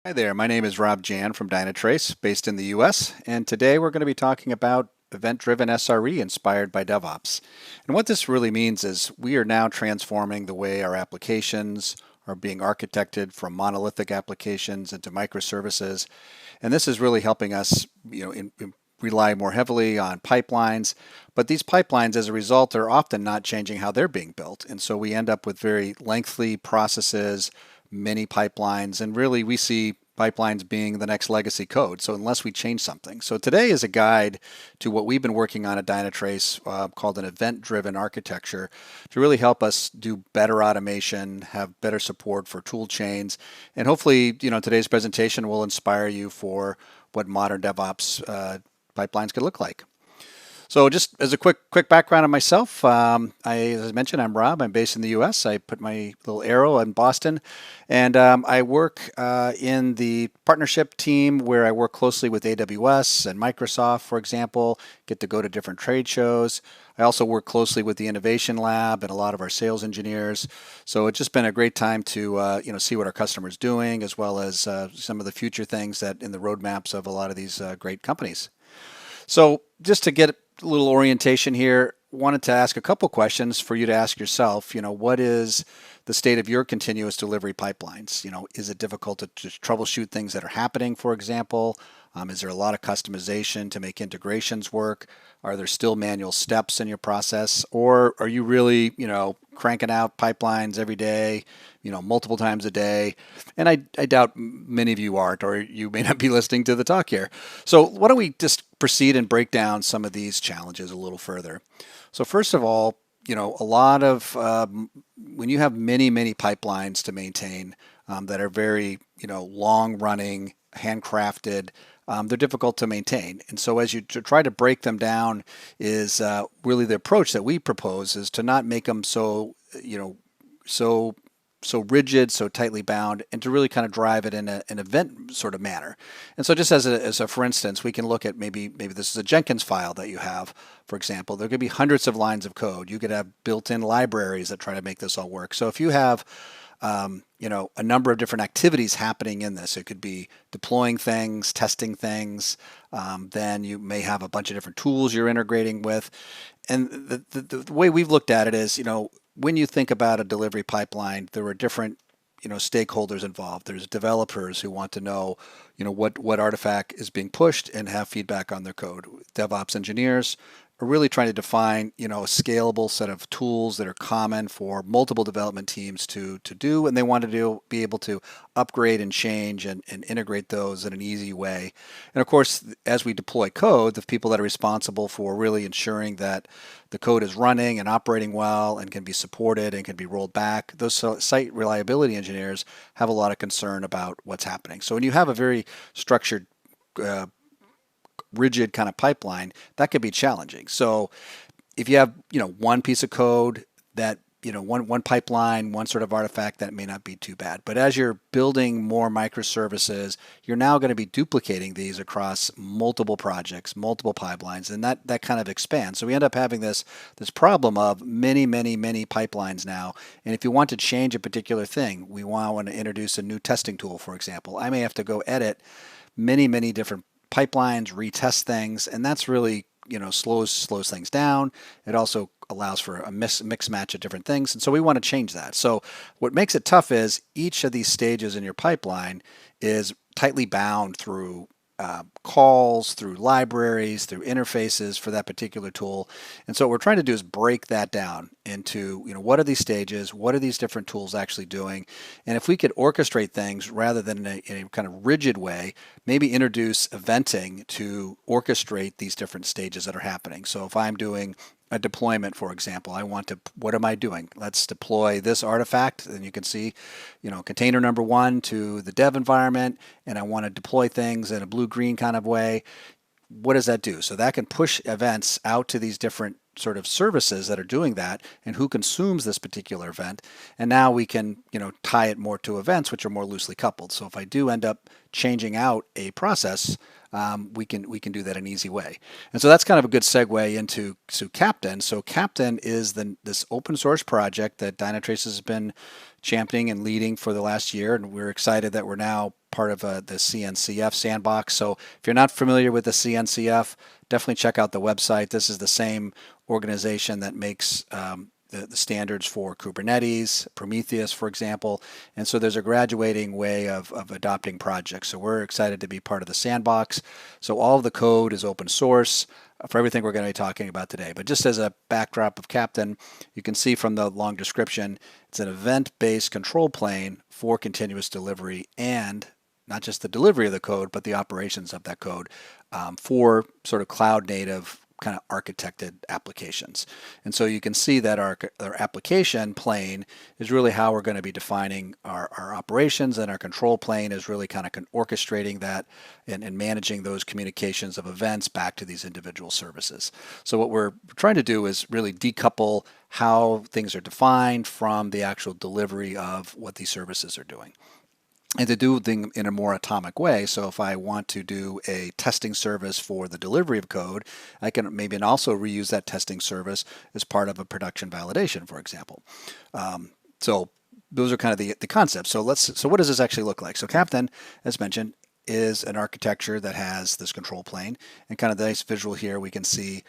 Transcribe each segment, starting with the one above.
Hi there, my name is Rob Jahn from Dynatrace, based in the US, and today we're going to be talking about event-driven SRE inspired by DevOps. And what this really means is we are now transforming the way our applications are being architected from monolithic applications into microservices. And this is really helping us, rely more heavily on pipelines, but these pipelines as a result are often not changing how they're being built. And so we end up with very lengthy processes, many pipelines, and really we see pipelines being the next legacy code. So unless we change something. So today is a guide to what we've been working on at Dynatrace called an event-driven architecture to really help us do better automation, have better support for tool chains, and hopefully, today's presentation will inspire you for what modern DevOps pipelines could look like. So just as a quick background on myself, as I mentioned, I'm Rob. I'm based in the U.S. I put my little arrow in Boston, and I work in the partnership team where I work closely with AWS and Microsoft, for example, get to go to different trade shows. I also work closely with the Innovation Lab and a lot of our sales engineers. So it's just been a great time to see what our customers doing, as well as some of the future things that in the roadmaps of a lot of these great companies. So just to get a little orientation here, wanted to ask a couple questions for you to ask yourself. What is the state of your continuous delivery pipelines? Is it difficult to just troubleshoot things that are happening, for example? Is there a lot of customization to make integrations work? Are there still manual steps in your process? Or are you really, cranking out pipelines every day, multiple times a day? And I doubt many of you aren't, or you may not be listening to the talk here. So why don't we just proceed and break down some of these challenges a little further. So first of all, a lot of when you have many pipelines to maintain that are very long running, handcrafted, they're difficult to maintain. And so as you try to break them down is really the approach that we propose is to not make them so so rigid, so tightly bound, and to really kind of drive it in an event sort of manner. And so just as a for instance, we can look at maybe this is a Jenkins file that you have, for example. There could be hundreds of lines of code. You could have built-in libraries that try to make this all work. So if you have a number of different activities happening in this. It could be deploying things, testing things. Then you may have a bunch of different tools you're integrating with. And the way we've looked at it is, when you think about a delivery pipeline, there are different stakeholders involved. There's developers who want to know what artifact is being pushed and have feedback on their code. DevOps engineers are really trying to define a scalable set of tools that are common for multiple development teams to do, and they want to be able to upgrade and change and integrate those in an easy way. And of course, as we deploy code, the people that are responsible for really ensuring that the code is running and operating well and can be supported and can be rolled back, those site reliability engineers have a lot of concern about what's happening. So when you have a very structured rigid kind of pipeline, that could be challenging. So if you have, one piece of code that, one pipeline, one sort of artifact, that may not be too bad. But as you're building more microservices, you're now going to be duplicating these across multiple projects, multiple pipelines, and that kind of expands. So we end up having this problem of many pipelines now. And if you want to change a particular thing, we want to introduce a new testing tool, for example. I may have to go edit many different pipelines, retest things, and that's really slows things down. It also allows for a mix match of different things, and so we want to change that. So what makes it tough is each of these stages in your pipeline is tightly bound through calls, through libraries, through interfaces for that particular tool. And so what we're trying to do is break that down into, what are these stages? What are these different tools actually doing? And if we could orchestrate things rather than in a kind of rigid way, maybe introduce eventing to orchestrate these different stages that are happening. So if I'm doing a deployment, for example, what am I doing? Let's deploy this artifact, and you can see, container number 1 to the dev environment, and I want to deploy things in a blue-green kind of way. What does that do? So that can push events out to these different sort of services that are doing that and who consumes this particular event. And now we can, tie it more to events which are more loosely coupled. So if I do end up changing out a process, we can do that in an easy way. And so that's kind of a good segue into Captain. So Captain is this open source project that Dynatrace has been championing and leading for the last year, and we're excited that we're now part of the CNCF sandbox. So if you're not familiar with the CNCF, definitely check out the website. This is the same organization that makes the standards for Kubernetes, Prometheus, for example. And so there's a graduating way of adopting projects. So we're excited to be part of the sandbox. So all of the code is open source for everything we're going to be talking about today. But just as a backdrop of Captain, you can see from the long description, it's an event-based control plane for continuous delivery, and not just the delivery of the code, but the operations of that code for sort of cloud native kind of architected applications. And so you can see that our application plane is really how we're going to be defining our operations, and our control plane is really kind of orchestrating that and managing those communications of events back to these individual services. So what we're trying to do is really decouple how things are defined from the actual delivery of what these services are doing, and to do things in a more atomic way. So if I want to do a testing service for the delivery of code, I can maybe also reuse that testing service as part of a production validation, for example. So those are kind of the concepts. So what does this actually look like? So Captain, as mentioned, is an architecture that has this control plane, and kind of the nice visual here we can see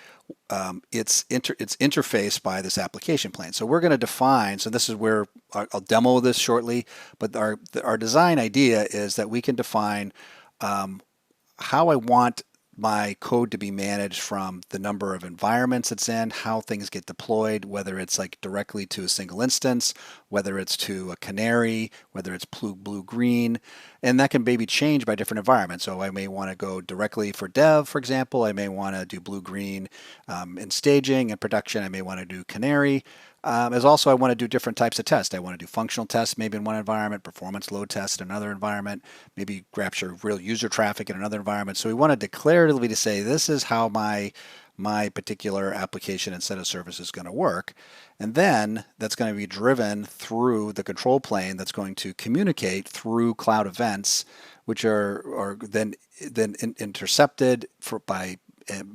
it's interfaced by this application plane. So we're going to define, so this is where I'll demo this shortly, but our design idea is that we can define how I want my code to be managed, from the number of environments it's in, how things get deployed, whether it's like directly to a single instance, whether it's to a canary, whether it's blue, green, and that can maybe change by different environments. So I may want to go directly for dev, for example. I may want to do blue, green in staging and production. I may want to do canary. As also, I want to do different types of tests. I want to do functional tests maybe in one environment, performance load test in another environment, maybe capture real user traffic in another environment. So we want to declaratively to say, this is how my particular application and set of services is going to work. And then that's going to be driven through the control plane that's going to communicate through cloud events, which are then intercepted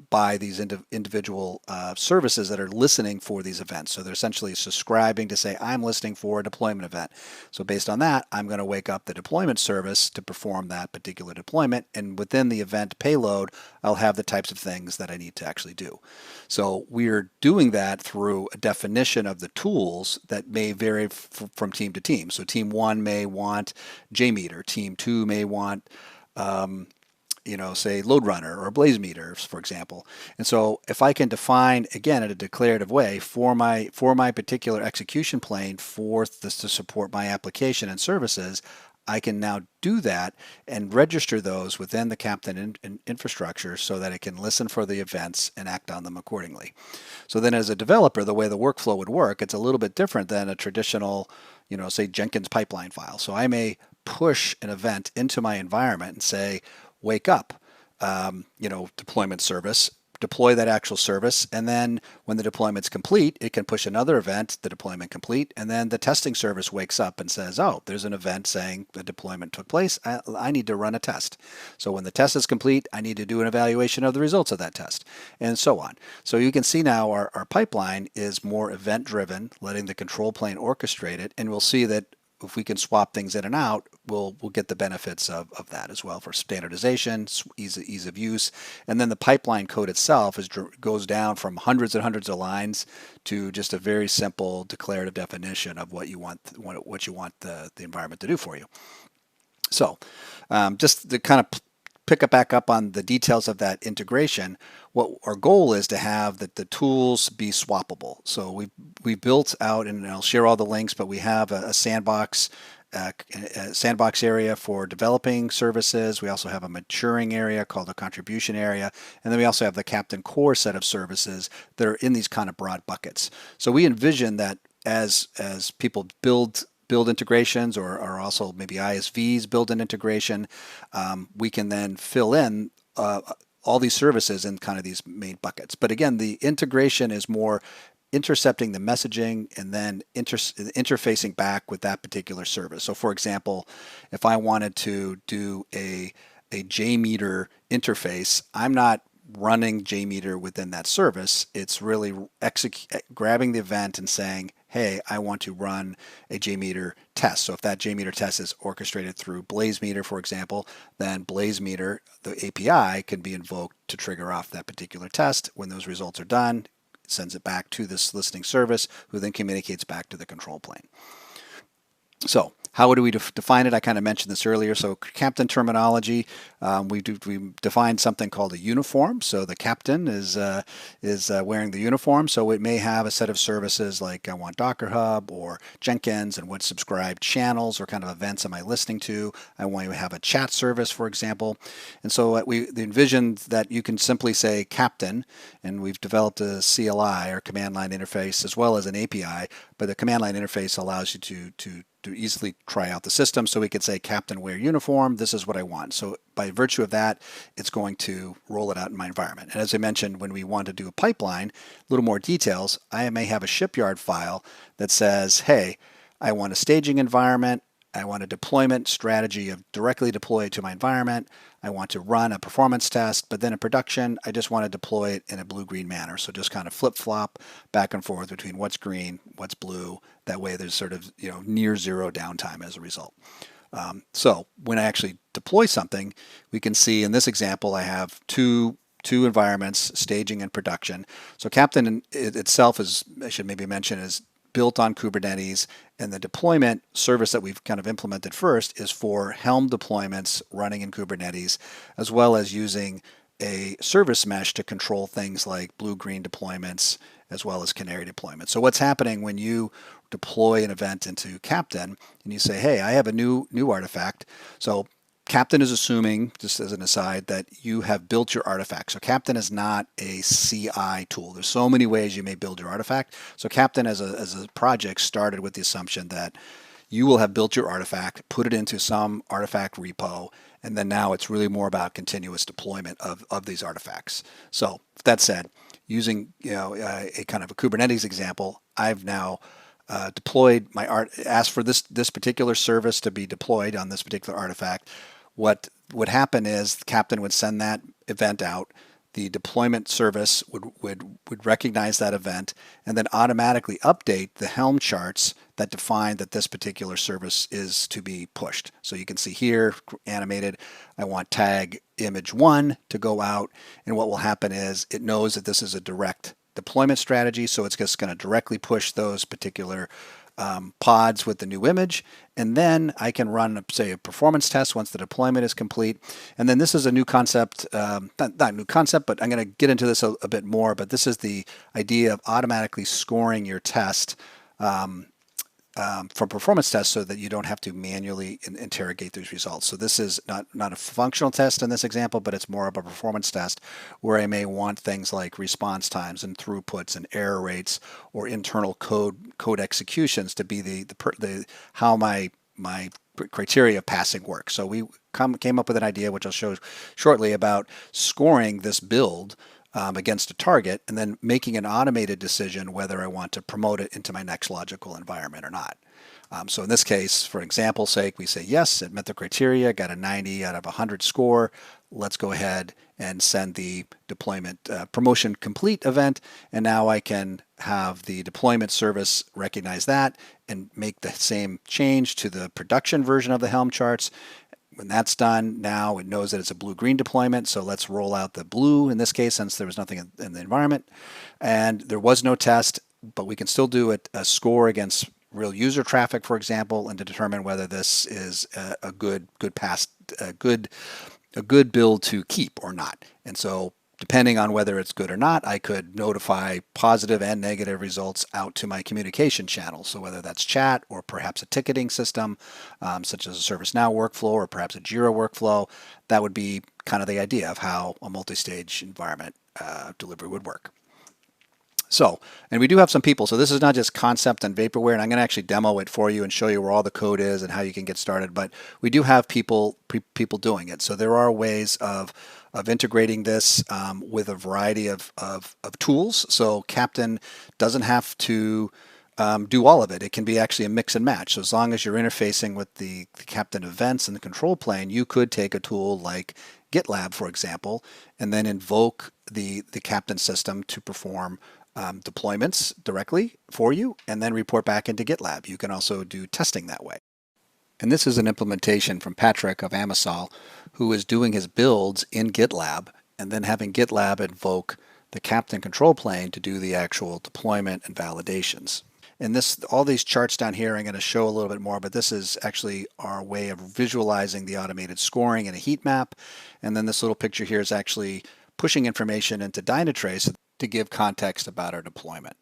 by these individual services that are listening for these events. So they're essentially subscribing to say, I'm listening for a deployment event. So based on that, I'm going to wake up the deployment service to perform that particular deployment. And within the event payload, I'll have the types of things that I need to actually do. So we're doing that through a definition of the tools that may vary from team to team. So team 1 may want JMeter, team 2 may want say load runner or blaze meters, for example. And so if I can define, again, in a declarative way for my particular execution plane for this to support my application and services, I can now do that and register those within the Captain infrastructure so that it can listen for the events and act on them accordingly. So then as a developer, the way the workflow would work, it's a little bit different than a traditional, say Jenkins pipeline file. So I may push an event into my environment and say, wake up, deployment service, deploy that actual service, and then when the deployment's complete, it can push another event, the deployment complete, and then the testing service wakes up and says, oh, there's an event saying the deployment took place, I need to run a test. So when the test is complete, I need to do an evaluation of the results of that test, and so on. So you can see now our pipeline is more event-driven, letting the control plane orchestrate it, and we'll see that if we can swap things in and out, we'll get the benefits of that as well for standardization, ease of use. And then the pipeline code itself goes down from hundreds and hundreds of lines to just a very simple declarative definition of what you want the environment to do for you. So just to kind of pick it back up on the details of that integration, what our goal is to have that the tools be swappable. So we built out, and I'll share all the links, but we have a sandbox area for developing services. We also have a maturing area called a contribution area, and then we also have the Captain core set of services that are in these kind of broad buckets. So we envision that as people build integrations, or also maybe ISVs build an integration, we can then fill in all these services in kind of these main buckets. But again, the integration is more intercepting the messaging and then interfacing back with that particular service. So for example, if I wanted to do a JMeter interface, I'm not running JMeter within that service. It's really grabbing the event and saying, hey, I want to run a JMeter test. So if that JMeter test is orchestrated through BlazeMeter, for example, then BlazeMeter, the API, can be invoked to trigger off that particular test. When those results are done, it sends it back to this listening service, who then communicates back to the control plane. So how do we define it? I kind of mentioned this earlier. So captain terminology, we defined something called a uniform. So the captain is wearing the uniform. So it may have a set of services like I want Docker Hub or Jenkins and what subscribed channels or kind of events am I listening to. I want to have a chat service, for example. And so we envisioned that you can simply say captain, and we've developed a CLI or command line interface as well as an API. But the command line interface allows you to easily try out the system. So we could say captain wear uniform, this is what I want. So by virtue of that, it's going to roll it out in my environment. And as I mentioned, when we want to do a pipeline, a little more details, I may have a shipyard file that says, hey, I want a staging environment, I want a deployment strategy of directly deploy it to my environment. I want to run a performance test, but then in production, I just want to deploy it in a blue-green manner. So just kind of flip-flop back and forth between what's green, what's blue. That way there's sort of near zero downtime as a result. So when I actually deploy something, we can see in this example, I have two environments, staging and production. So Captain itself is, I should maybe mention, is built on Kubernetes, and the deployment service that we've kind of implemented first is for Helm deployments running in Kubernetes, as well as using a service mesh to control things like blue-green deployments as well as canary deployments. So what's happening when you deploy an event into Captain and you say, hey, I have a new artifact. So Captain is assuming, just as an aside, that you have built your artifact. So Captain is not a CI tool. There's so many ways you may build your artifact. So Captain as a project started with the assumption that you will have built your artifact, put it into some artifact repo, and then now it's really more about continuous deployment of these artifacts. So that said, using a kind of a Kubernetes example, I've now deployed asked for this particular service to be deployed on this particular artifact. What would happen is the captain would send that event out. The deployment service would recognize that event and then automatically update the Helm charts that define that this particular service is to be pushed. So you can see here, animated, I want tag image 1 to go out, and what will happen is it knows that this is a direct deployment strategy, so it's just going to directly push those particular pods with the new image, and then I can run, say, a performance test once the deployment is complete. And then this is a new concept, not a new concept, but I'm going to get into this a bit more, but this is the idea of automatically scoring your test for performance tests so that you don't have to manually interrogate those results. So this is not a functional test in this example, but it's more of a performance test where I may want things like response times and throughputs and error rates or internal code executions to be the how my criteria of passing work. So we came up with an idea, which I'll show shortly, about scoring this build against a target and then making an automated decision whether I want to promote it into my next logical environment or not. So in this case, for example's sake, we say, yes, it met the criteria, got a 90 out of 100 score. Let's go ahead and send the deployment promotion complete event. And now I can have the deployment service recognize that and make the same change to the production version of the Helm charts. When that's done, now it knows that it's a blue-green deployment, so let's roll out the blue in this case since there was nothing in the environment. And there was no test, but we can still do a score against real user traffic, for example, and to determine whether this is a good build to keep or not. And so depending on whether it's good or not, I could notify positive and negative results out to my communication channels. So whether that's chat or perhaps a ticketing system, such as a ServiceNow workflow or perhaps a Jira workflow, that would be kind of the idea of how a multi-stage environment delivery would work. So, and we do have some people, so this is not just concept and vaporware, and I'm going to actually demo it for you and show you where all the code is and how you can get started, but we do have people doing it. So there are ways of integrating this with a variety of tools. So Captain doesn't have to do all of it. It can be actually a mix and match. So as long as you're interfacing with the Captain events and the control plane, you could take a tool like GitLab, for example, and then invoke the Captain system to perform deployments directly for you and then report back into GitLab. You can also do testing that way. And this is an implementation from Patrick of Amisol, who is doing his builds in GitLab and then having GitLab invoke the Captain control plane to do the actual deployment and validations. And all these charts down here I'm going to show a little bit more, but this is actually our way of visualizing the automated scoring in a heat map. And then this little picture here is actually pushing information into Dynatrace to give context about our deployment.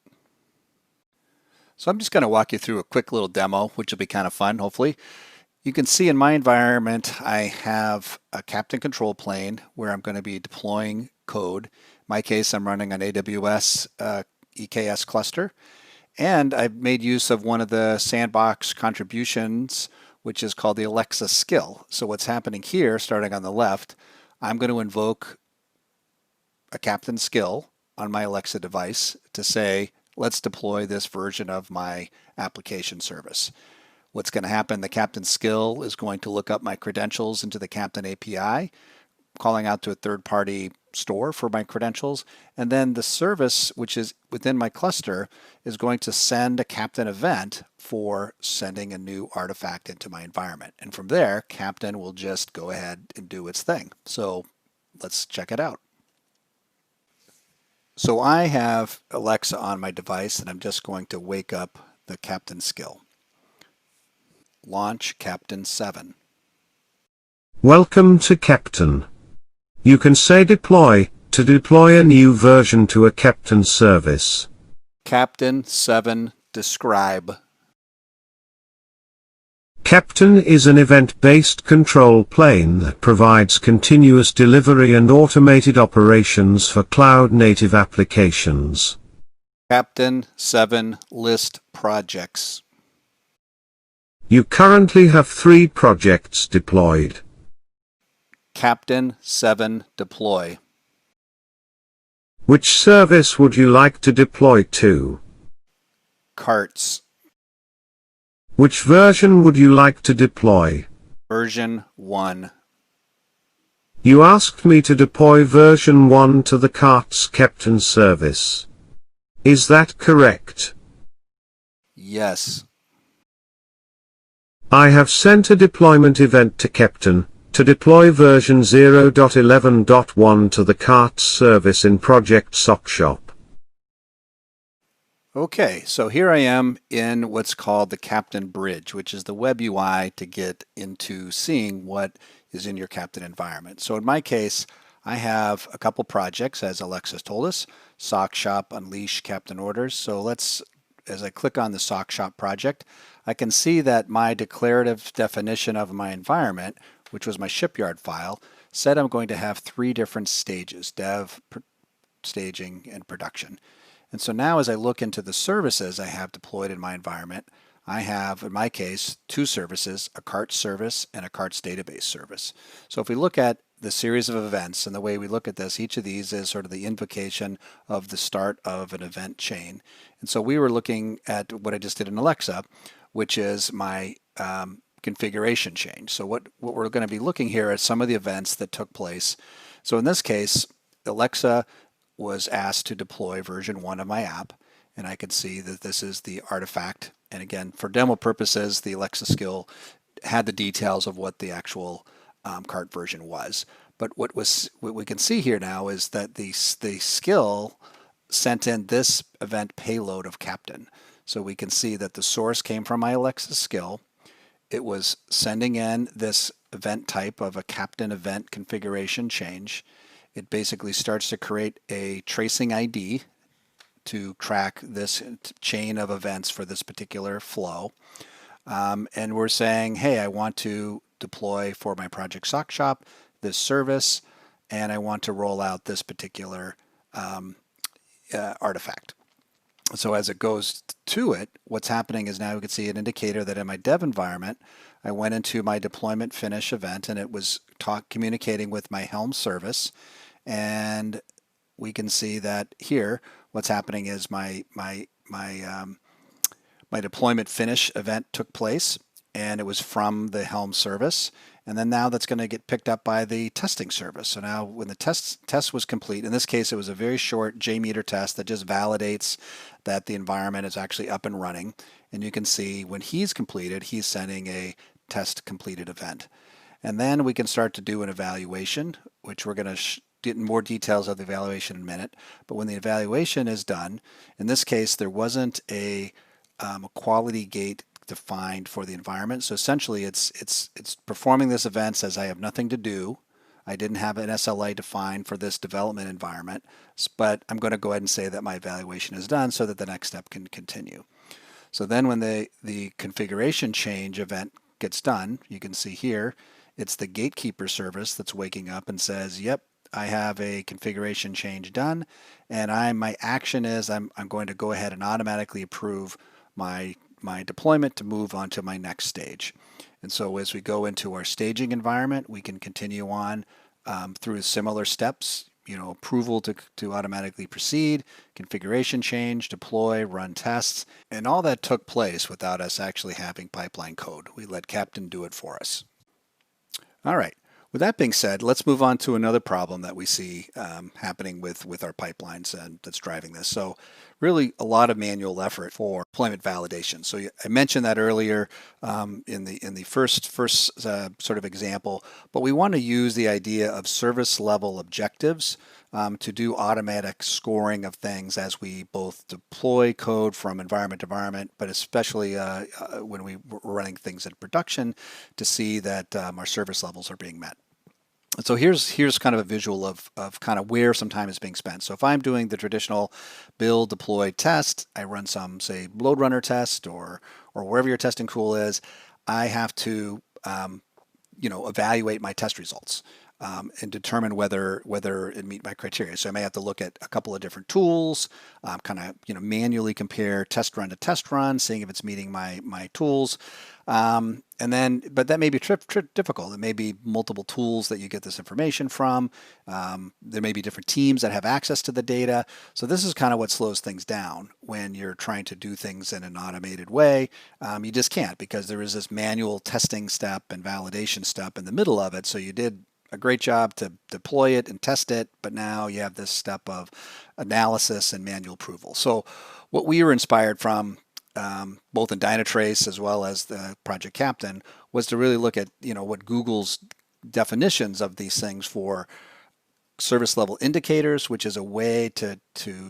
So I'm just going to walk you through a quick little demo, which will be kind of fun, hopefully. You can see in my environment, I have a Captain control plane where I'm going to be deploying code. In my case, I'm running an AWS EKS cluster. And I've made use of one of the sandbox contributions, which is called the Alexa skill. So what's happening here, starting on the left, I'm going to invoke a Captain skill on my Alexa device to say, let's deploy this version of my application service. What's going to happen, the Captain skill is going to look up my credentials into the Captain API, calling out to a third-party store for my credentials, and then the service, which is within my cluster, is going to send a Captain event for sending a new artifact into my environment. And from there, Captain will just go ahead and do its thing. So let's check it out. So I have Alexa on my device, and I'm just going to wake up the Captain skill. Launch Captain 7. Welcome to Captain. You can say deploy to deploy a new version to a Captain service. Captain 7 describe. Captain is an event-based control plane that provides continuous delivery and automated operations for cloud-native applications. Captain 7 list projects. You currently have 3 projects deployed. Captain 7 deploy. Which service would you like to deploy to? Carts. Which version would you like to deploy? Version 1. You asked me to deploy version 1 to the Carts Captain service. Is that correct? Yes. I have sent a deployment event to Captain to deploy version 0.11.1 to the Carts service in Project SockShop. Okay, so here I am in what's called the Captain Bridge, which is the web UI to get into seeing what is in your Captain environment. So in my case, I have a couple projects, as Alexis told us, SockShop, Unleash, Captain Orders. So as I click on the SockShop project, I can see that my declarative definition of my environment, which was my shipyard file, said I'm going to have 3 different stages: dev, staging, and production. And so now as I look into the services I have deployed in my environment, I have, in my case, 2 services, a Carts service and a Carts database service. So if we look at the series of events and the way we look at this, each of these is sort of the invocation of the start of an event chain. And so we were looking at what I just did in Alexa, which is my configuration change. So what we're going to be looking here at some of the events that took place. So in this case, Alexa was asked to deploy version 1 of my app, and I could see that this is the artifact. And again, for demo purposes, the Alexa skill had the details of what the actual cart version was. But what we can see here now is that the skill sent in this event payload of Captain. So we can see that the source came from my Alexa skill. It was sending in this event type of a Captain event configuration change. It basically starts to create a tracing ID to track this chain of events for this particular flow. And we're saying, hey, I want to deploy for my project SockShop this service, and I want to roll out this particular artifact. So as it goes to it, what's happening is now we can see an indicator that in my dev environment, I went into my deployment finish event, and it was communicating with my Helm service. And we can see that here, what's happening is my deployment finish event took place, and it was from the Helm service. And then now that's going to get picked up by the testing service. So now when the test was complete, in this case it was a very short JMeter test that just validates that the environment is actually up and running. And you can see when he's completed, he's sending a test completed event. And then we can start to do an evaluation, which we're going to get in more details of the evaluation in a minute. But when the evaluation is done, in this case there wasn't a quality gate defined for the environment. So essentially it's performing this event, says I have nothing to do. I didn't have an SLA defined for this development environment, but I'm going to go ahead and say that my evaluation is done so that the next step can continue. So then when the configuration change event gets done, you can see here, it's the gatekeeper service that's waking up and says, yep, I have a configuration change done, and my action is I'm going to go ahead and automatically approve my deployment to move on to my next stage. And so as we go into our staging environment, we can continue on through similar steps, approval to automatically proceed, configuration change, deploy, run tests, and all that took place without us actually having pipeline code. We let Captain do it for us. All right. With that being said, let's move on to another problem that we see happening with our pipelines and that's driving this. So really a lot of manual effort for deployment validation. So I mentioned that earlier in the first sort of example, but we want to use the idea of service level objectives to do automatic scoring of things as we both deploy code from environment to environment, but especially when we're running things in production to see that our service levels are being met. And so here's kind of a visual of kind of where some time is being spent. So if I'm doing the traditional build, deploy, test, I run some, say, load runner test or wherever your testing tool is, I have to evaluate my test results. And determine whether it meet my criteria. So I may have to look at a couple of different tools, kind of manually compare test run to test run, seeing if it's meeting my tools. But that may be difficult. It may be multiple tools that you get this information from. There may be different teams that have access to the data. So this is kind of what slows things down when you're trying to do things in an automated way. You just can't, because there is this manual testing step and validation step in the middle of it. So you did a great job to deploy it and test it, but now you have this step of analysis and manual approval. So what we were inspired from, both in Dynatrace as well as the Project Captain, was to really look at what Google's definitions of these things for service level indicators, which is a way to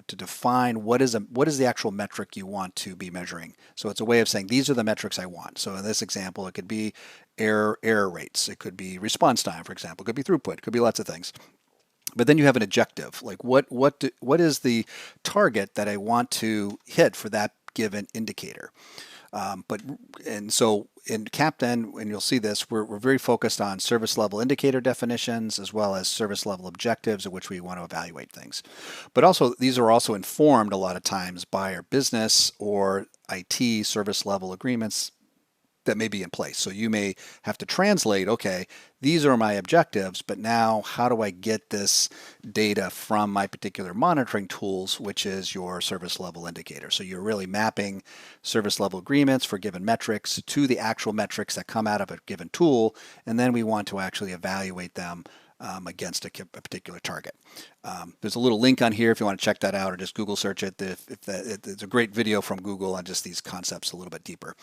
define what is the actual metric you want to be measuring. So it's a way of saying these are the metrics I want. So in this example, it could be error rates, it could be response time, for example, it could be throughput, it could be lots of things. But then you have an objective, like what is the target that I want to hit for that given indicator. And so in Captain, and you'll see this, we're very focused on service level indicator definitions as well as service level objectives at which we want to evaluate things. But also these are also informed a lot of times by our business or IT service level agreements that may be in place. So you may have to translate, okay, these are my objectives, but now how do I get this data from my particular monitoring tools, which is your service level indicator. So you're really mapping service level agreements for given metrics to the actual metrics that come out of a given tool, and then we want to actually evaluate them against a particular target. There's a little link on here if you want to check that out, or just Google search it. It's a great video from Google on just these concepts a little bit deeper.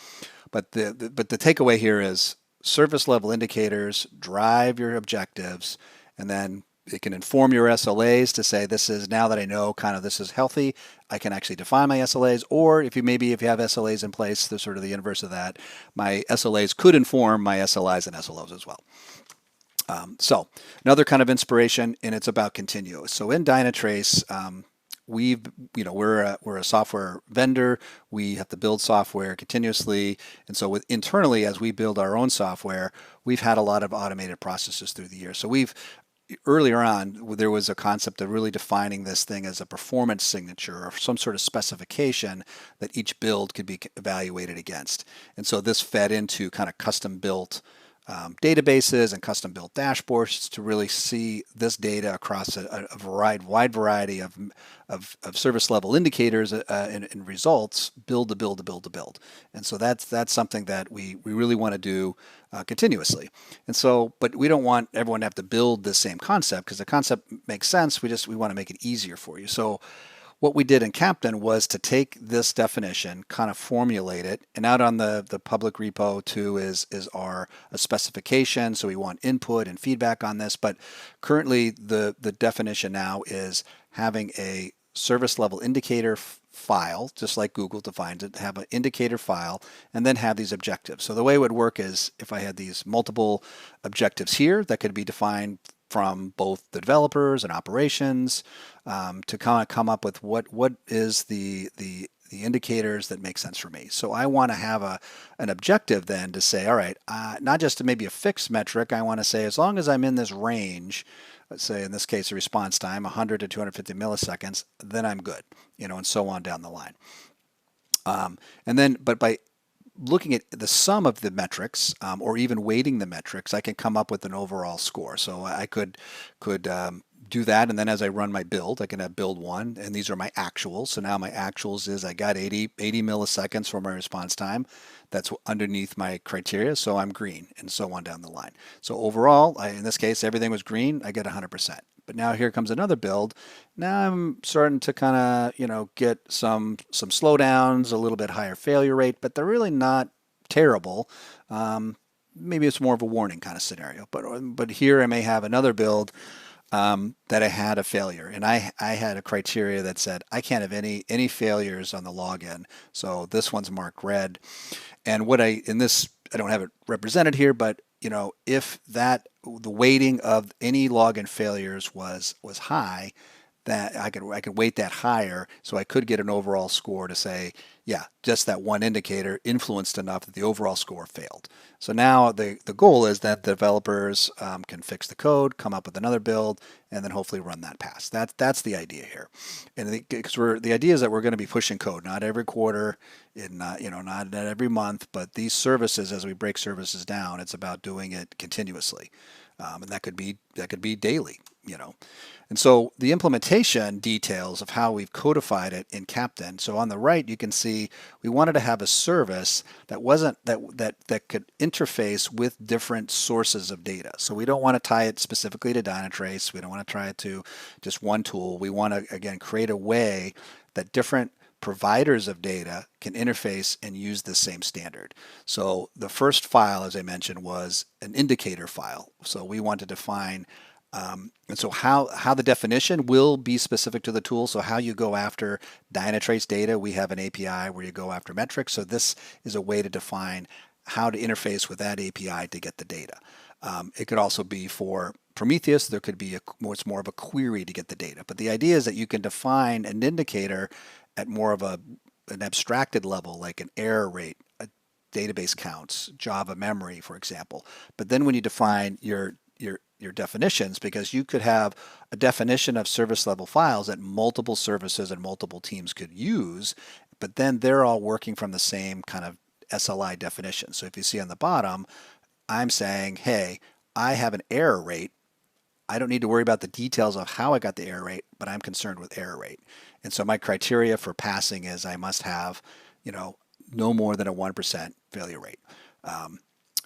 But the takeaway here is service level indicators drive your objectives, and then it can inform your SLAs to say this is, now that I know kind of this is healthy, I can actually define my SLAs. Or if you have SLAs in place, there's sort of the inverse of that. My SLAs could inform my SLIs and SLOs as well. So another kind of inspiration, and it's about continuous. So in Dynatrace, we're a software vendor. We have to build software continuously, and so internally, as we build our own software, we've had a lot of automated processes through the years. So earlier on, there was a concept of really defining this thing as a performance signature or some sort of specification that each build could be evaluated against. And so this fed into kind of custom built databases and custom built dashboards to really see this data across a wide variety of service level indicators and results, build to build to build to build. And so that's something that we really want to do continuously. And so, but we don't want everyone to have to build the same concept, because the concept makes sense. We want to make it easier for you. So what we did in Captain was to take this definition, kind of formulate it, and out on the public repo too is our a specification. So we want input and feedback on this, but currently the definition now is having a service level indicator file, just like Google defines it, have an indicator file, and then have these objectives. So the way it would work is if I had these multiple objectives here that could be defined from both the developers and operations, to kind of come up with what is the indicators that make sense for me. So I want to have an objective then to say, all right, not just to maybe a fixed metric. I want to say as long as I'm in this range, let's say in this case the response time 100 to 250 milliseconds, then I'm good, and so on down the line. And then, but by looking at the sum of the metrics, or even weighting the metrics, I can come up with an overall score. So I could do that, and then as I run my build, I can have build 1, and these are my actuals. So now my actuals is I got 80 milliseconds for my response time. That's underneath my criteria, so I'm green, and so on down the line. So overall, in this case, everything was green, I get 100%. But now here comes another build. Now I'm starting to kind of, get some slowdowns, a little bit higher failure rate, but they're really not terrible. Maybe it's more of a warning kind of scenario. But here I may have another build that I had a failure, and I had a criteria that said I can't have any failures on the login. So this one's marked red. And I don't have it represented here, but if the weighting of any login failures was high, that I could weight that higher, so I could get an overall score to say, yeah, just that one indicator influenced enough that the overall score failed. So now the goal is that the developers can fix the code, come up with another build, and then hopefully run that past. That's the idea here, and because the idea is that we're going to be pushing code, not every quarter, not every month, but these services, as we break services down, it's about doing it continuously, and that could be daily, And so the implementation details of how we've codified it in Captain. So on the right, you can see we wanted to have a service that could interface with different sources of data. So we don't want to tie it specifically to Dynatrace. We don't want to tie it to just one tool. We want to, again, create a way that different providers of data can interface and use the same standard. So the first file, as I mentioned, was an indicator file. So we want to define and so how the definition will be specific to the tool. So how you go after Dynatrace data, we have an API where you go after metrics. So this is a way to define how to interface with that API to get the data. It could also be for Prometheus. There could be it's more of a query to get the data. But the idea is that you can define an indicator at more of an abstracted level, like an error rate, database counts, Java memory, for example. But then when you define your definitions, because you could have a definition of service level files that multiple services and multiple teams could use, but then they're all working from the same kind of SLI definition. So if you see on the bottom, I'm saying, hey, I have an error rate. I don't need to worry about the details of how I got the error rate, but I'm concerned with error rate. And so my criteria for passing is I must have, no more than a 1% failure rate.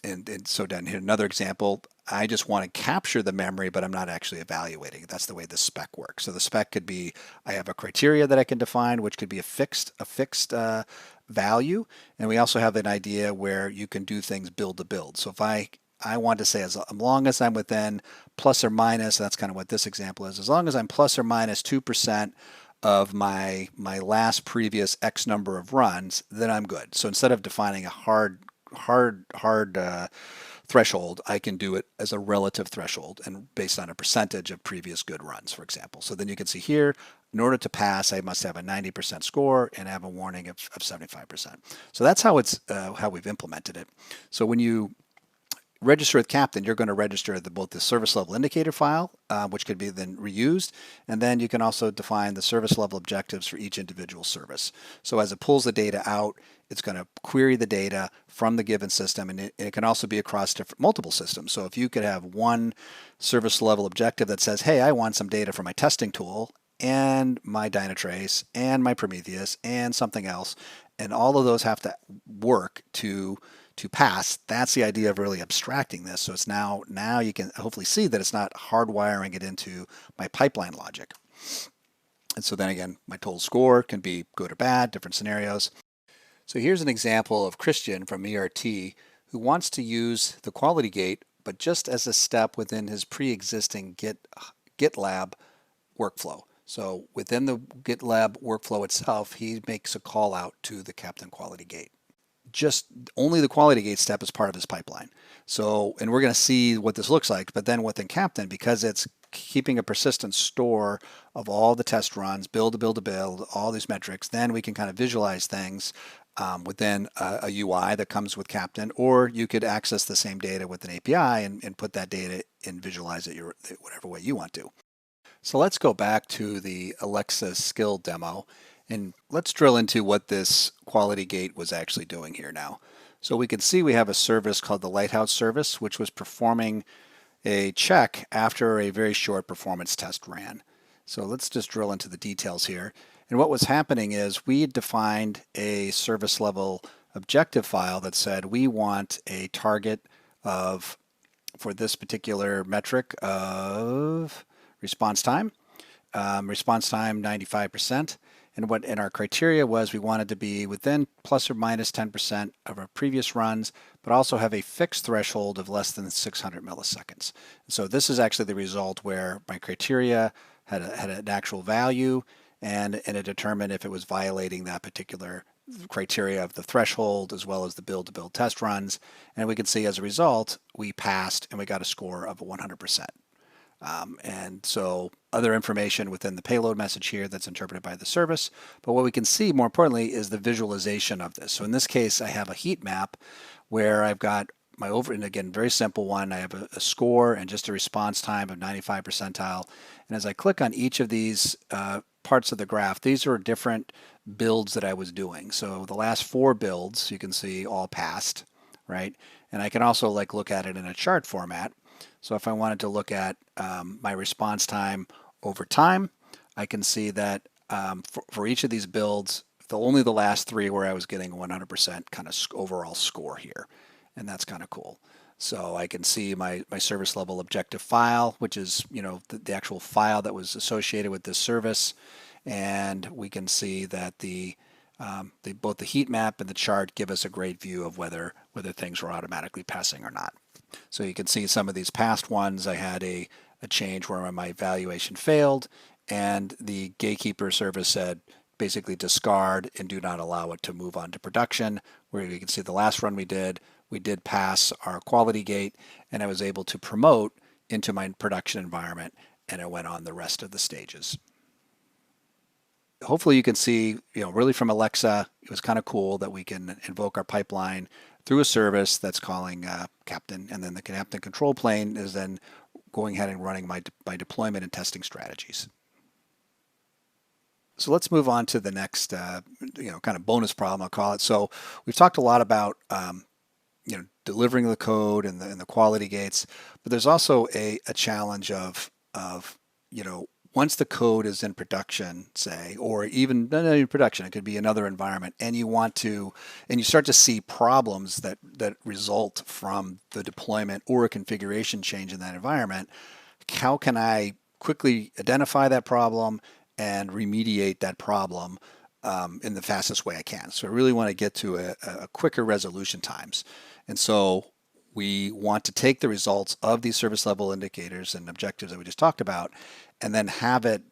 And so down here, another example, I just want to capture the memory, but I'm not actually evaluating. That's the way the spec works. So the spec could be, I have a criteria that I can define, which could be a fixed value. And we also have an idea where you can do things build to build. So if I want to say as long as I'm within plus or minus, that's kind of what this example is, as long as I'm plus or minus 2% of my last previous X number of runs, then I'm good. So instead of defining a hard threshold, I can do it as a relative threshold and based on a percentage of previous good runs, for example. So then you can see here, in order to pass, I must have a 90% score and have a warning of 75%. So that's how how we've implemented it. So when you register with Captain, you're going to register both the service level indicator file, which could be then reused, and then you can also define the service level objectives for each individual service. So as it pulls the data out, it's going to query the data from the given system, and it can also be across multiple systems. So if you could have one service level objective that says, hey, I want some data for my testing tool, and my Dynatrace, and my Prometheus, and something else, and all of those have to work to pass. That's the idea of really abstracting this. So it's now you can hopefully see that it's not hardwiring it into my pipeline logic. And so then again, my total score can be good or bad, different scenarios. So here's an example of Christian from ERT who wants to use the quality gate, but just as a step within his pre-existing GitLab workflow. So within the GitLab workflow itself, he makes a call out to the Captain quality gate. Just only the quality gate step is part of his pipeline. So, and we're going to see what this looks like, but then within Captain, because it's keeping a persistent store of all the test runs, build to build to build, all these metrics, then we can kind of visualize things within a UI that comes with Captain, or you could access the same data with an API and put that data and visualize it whatever way you want to. So let's go back to the Alexa skill demo. And let's drill into what this quality gate was actually doing here now. So we can see we have a service called the Lighthouse service, which was performing a check after a very short performance test ran. So let's just drill into the details here. And what was happening is we had defined a service level objective file that said we want a target of, for this particular metric, of response time 95%. And our criteria was we wanted to be within plus or minus 10% of our previous runs, but also have a fixed threshold of less than 600 milliseconds. So this is actually the result where my criteria had an actual value, and it determined if it was violating that particular criteria of the threshold as well as the build-to-build test runs. And we can see as a result, we passed and we got a score of 100%. And so other information within the payload message here that's interpreted by the service. But what we can see more importantly is the visualization of this. So in this case, I have a heat map where I've got my and again, very simple one. I have a score and just a response time of 95 percentile. And as I click on each of these parts of the graph, these are different builds that I was doing. So the last 4 builds, you can see all passed, right? And I can also look at it in a chart format. So if I wanted to look at my response time over time, I can see that for each of these builds, only the last 3 where I was getting 100% kind of overall score here. And that's kind of cool. So I can see my service level objective file, which is the actual file that was associated with this service. And we can see that both the heat map and the chart give us a great view of whether things were automatically passing or not. So you can see some of these past ones, I had a change where my evaluation failed, and the gatekeeper service said basically discard and do not allow it to move on to production, where you can see the last run we did pass our quality gate, and I was able to promote into my production environment, and it went on the rest of the stages. Hopefully you can see, really from Alexa, it was kind of cool that we can invoke our pipeline through a service that's calling Captain, and then the Captain control plane is then going ahead and running my deployment and testing strategies. So let's move on to the next, kind of bonus problem, I'll call it. So we've talked a lot about, delivering the code and the quality gates, but there's also a challenge of once the code is in production, say, or even not in production, it could be another environment, and you start to see problems that result from the deployment or a configuration change in that environment. How can I quickly identify that problem and remediate that problem in the fastest way I can? So I really want to get to a quicker resolution times. And so we want to take the results of these service level indicators and objectives that we just talked about, and then have it,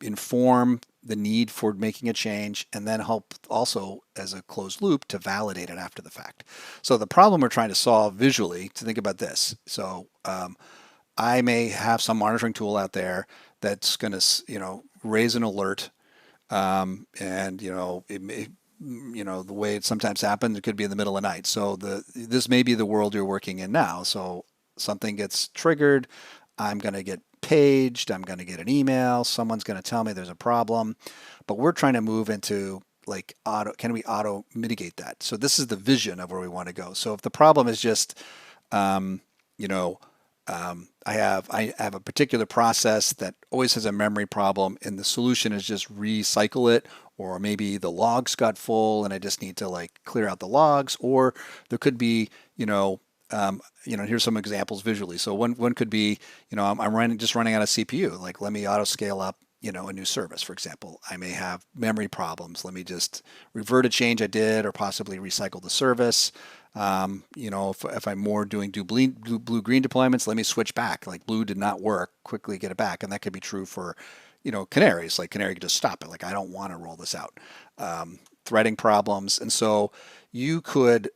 inform the need for making a change, and then help also as a closed loop to validate it after the fact. So the problem we're trying to solve visually, to think about this. So I may have some monitoring tool out there that's going to, raise an alert, and it may the way it sometimes happens, it could be in the middle of the night. So this may be the world you're working in now. So something gets triggered, I'm going to get paged, I'm going to get an email, someone's going to tell me there's a problem, but we're trying to move into like can we auto mitigate that? So this is the vision of where we want to go. So if the problem is just, um, you know, I have a particular process that always has a memory problem, and the solution is just recycle it, or maybe the logs got full and I just need to like clear out the logs, or there could be here's some examples visually. So one could be I'm just running out of CPU. Like let me auto scale up a new service, for example. I may have memory problems. Let me just revert a change I did, or possibly recycle the service. If I'm more doing blue-green deployments, let me switch back. Like blue did not work, quickly get it back. And that could be true for, canaries. Like canary could just stop it. Like I don't want to roll this out. Threading problems. And so you could,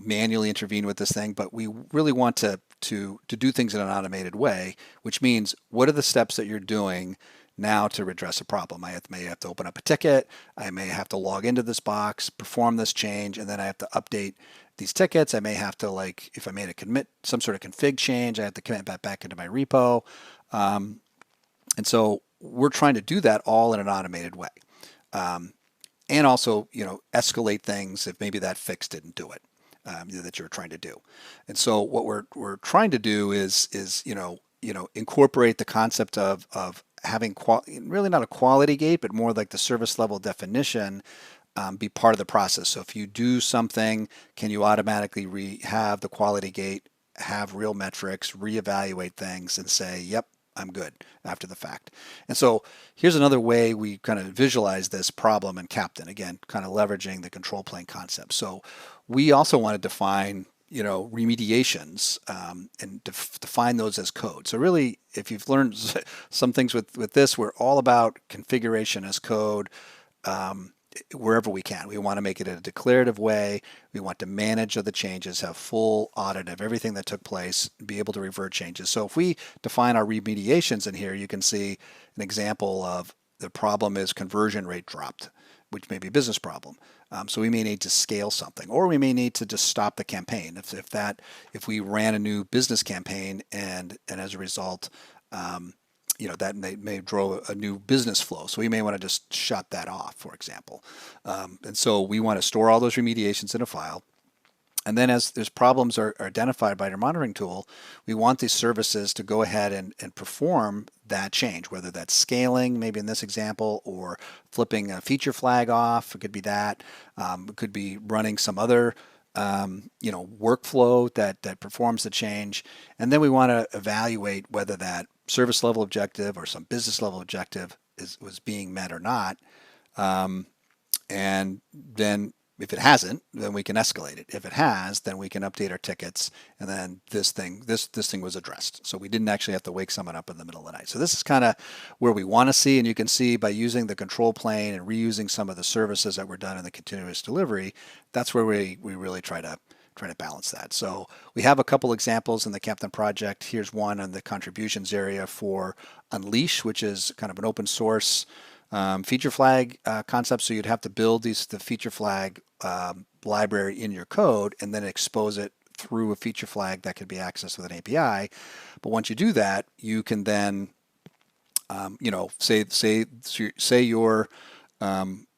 manually intervene with this thing, but we really want to do things in an automated way, which means what are the steps that you're doing now to address a problem? I may have to open up a ticket, I may have to log into this box, perform this change, and then I have to update these tickets. I may have to, like, if I made a commit, some sort of config change, I have to commit that back into my repo. And so we're trying to do that all in an automated way. And also, escalate things if maybe that fix didn't do it, that you're trying to do. And so what we're trying to do is incorporate the concept of having really not a quality gate, but more like the service level definition be part of the process. So if you do something, can you automatically have the quality gate, have real metrics, reevaluate things, and say, yep, I'm good after the fact. And so here's another way we kind of visualize this problem in Captain, again, kind of leveraging the control plane concept. So we also want to define, remediations and define those as code. So really, if you've learned some things with this, we're all about configuration as code. Wherever we can. We want to make it in a declarative way. We want to manage the changes, have full audit of everything that took place, be able to revert changes. So if we define our remediations in here, you can see an example of the problem is conversion rate dropped, which may be a business problem. So we may need to scale something, or we may need to just stop the campaign. If we ran a new business campaign and as a result, that may draw a new business flow. So we may want to just shut that off, for example. And so we want to store all those remediations in a file. And then as there's problems are identified by your monitoring tool, we want these services to go ahead and perform that change, whether that's scaling, maybe in this example, or flipping a feature flag off. It could be that. It could be running some other workflow that performs the change. And then we want to evaluate whether that service level objective or some business level objective was being met or not. And then if it hasn't, then we can escalate it. If it has, then we can update our tickets, and then this thing was addressed. So we didn't actually have to wake someone up in the middle of the night. So this is kind of where we want to see, and you can see by using the control plane and reusing some of the services that were done in the continuous delivery, that's where we really try to balance that. So we have a couple examples in the Captain project. Here's one on the contributions area for Unleash, which is kind of an open source feature flag concept. So you'd have to build the feature flag library in your code and then expose it through a feature flag that could be accessed with an API. But once you do that, you can then, say your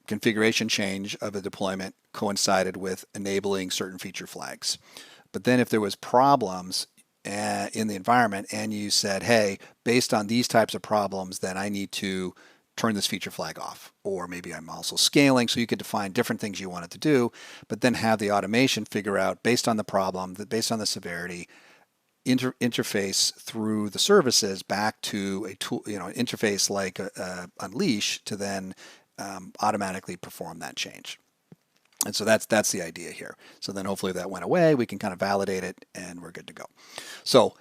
configuration change of a deployment coincided with enabling certain feature flags. But then if there was problems in the environment and you said, hey, based on these types of problems, then I need to turn this feature flag off, or maybe I'm also scaling, so you could define different things you wanted to do, but then have the automation figure out based on the problem, based on the severity, interface through the services back to a tool, an interface like Unleash to then automatically perform that change. And so that's the idea here. So then hopefully that went away, we can kind of validate it, and we're good to go. So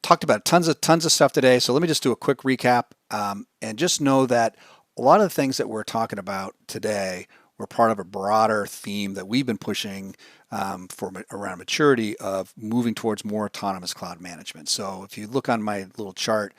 talked about tons of stuff today. So let me just do a quick recap, and just know that a lot of the things that we're talking about today were part of a broader theme that we've been pushing around maturity of moving towards more autonomous cloud management. So if you look on my little chart,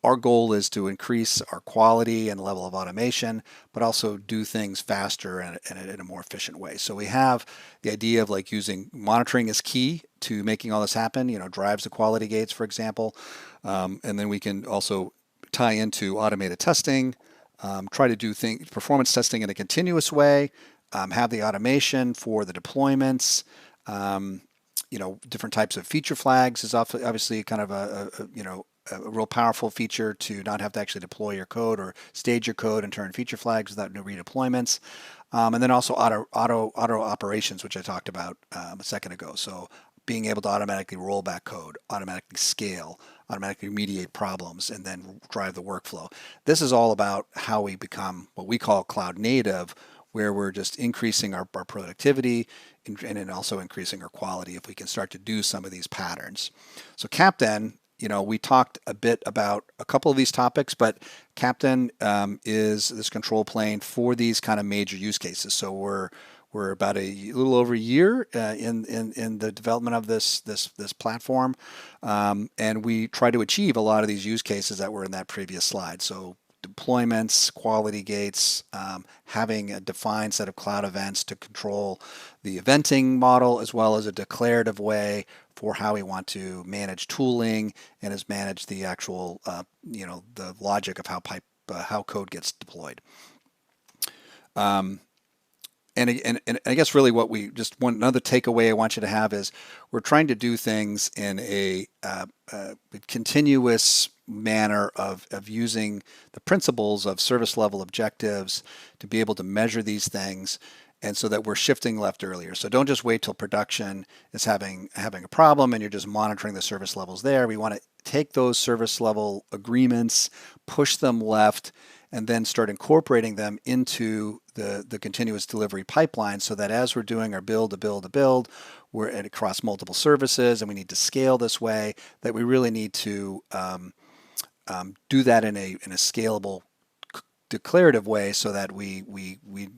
our goal is to increase our quality and level of automation, but also do things faster and in a more efficient way. So we have the idea of like using monitoring is key to making all this happen, drives the quality gates, for example. And then we can also tie into automated testing, try to do performance testing in a continuous way, have the automation for the deployments. Different types of feature flags is obviously kind of a real powerful feature to not have to actually deploy your code or stage your code and turn feature flags without new redeployments. And then also auto operations, which I talked about a second ago. So being able to automatically roll back code, automatically scale, automatically remediate problems, and then drive the workflow. This is all about how we become what we call cloud native, where we're just increasing our productivity and then also increasing our quality if we can start to do some of these patterns. So Captain, we talked a bit about a couple of these topics, but Captain is this control plane for these kind of major use cases. So we're about a little over a year in the development of this platform, and we try to achieve a lot of these use cases that were in that previous slide. So deployments, quality gates, having a defined set of cloud events to control the eventing model, as well as a declarative way for how we want to manage tooling and as manage the actual, the logic of how code gets deployed. And I guess really what we just want, another takeaway I want you to have is we're trying to do things in a continuous manner of using the principles of service level objectives to be able to measure these things, and so that we're shifting left earlier. So don't just wait till production is having a problem and you're just monitoring the service levels there. We want to take those service level agreements, push them left, and then start incorporating them into the continuous delivery pipeline, so that as we're doing our build, we're across multiple services and we need to scale this way, that we really need to do that in a scalable, declarative way, so that we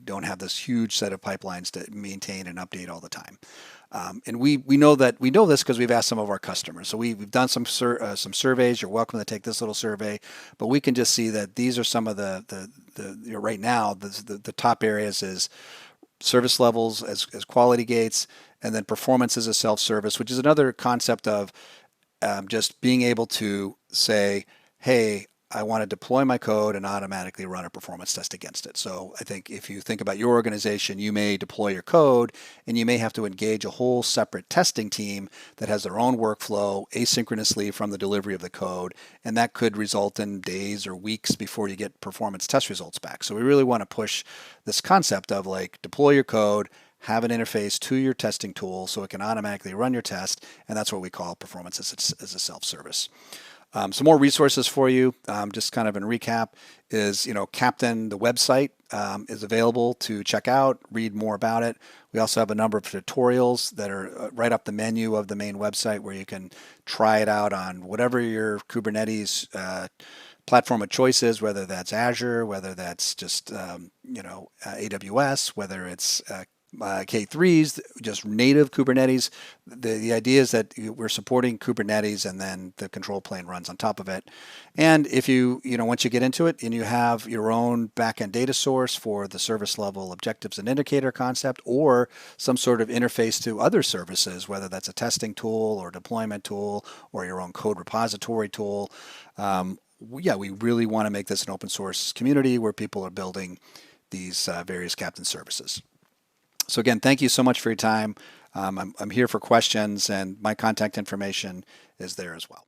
don't have this huge set of pipelines to maintain and update all the time. And we know this because we've asked some of our customers. So we've done some surveys. You're welcome to take this little survey, but we can just see that these are some of the right now the top areas is service levels as quality gates, and then performance as a self-service, which is another concept of just being able to say, hey, I want to deploy my code and automatically run a performance test against it. So I think if you think about your organization, you may deploy your code and you may have to engage a whole separate testing team that has their own workflow asynchronously from the delivery of the code. And that could result in days or weeks before you get performance test results back. So we really want to push this concept of like deploy your code, have an interface to your testing tool so it can automatically run your test. And that's what we call performance as a self-service. Some more resources for you, just kind of in recap, is, Captain, the website is available to check out, read more about it. We also have a number of tutorials that are right up the menu of the main website where you can try it out on whatever your Kubernetes platform of choice is, whether that's Azure, whether that's just, AWS, whether it's K3s, just native Kubernetes. The idea is that we're supporting Kubernetes and then the control plane runs on top of it. And if once you get into it and you have your own backend data source for the service level objectives and indicator concept, or some sort of interface to other services, whether that's a testing tool or deployment tool or your own code repository tool, we really want to make this an open source community where people are building these various Captain services. So again, thank you so much for your time. I'm here for questions, and my contact information is there as well.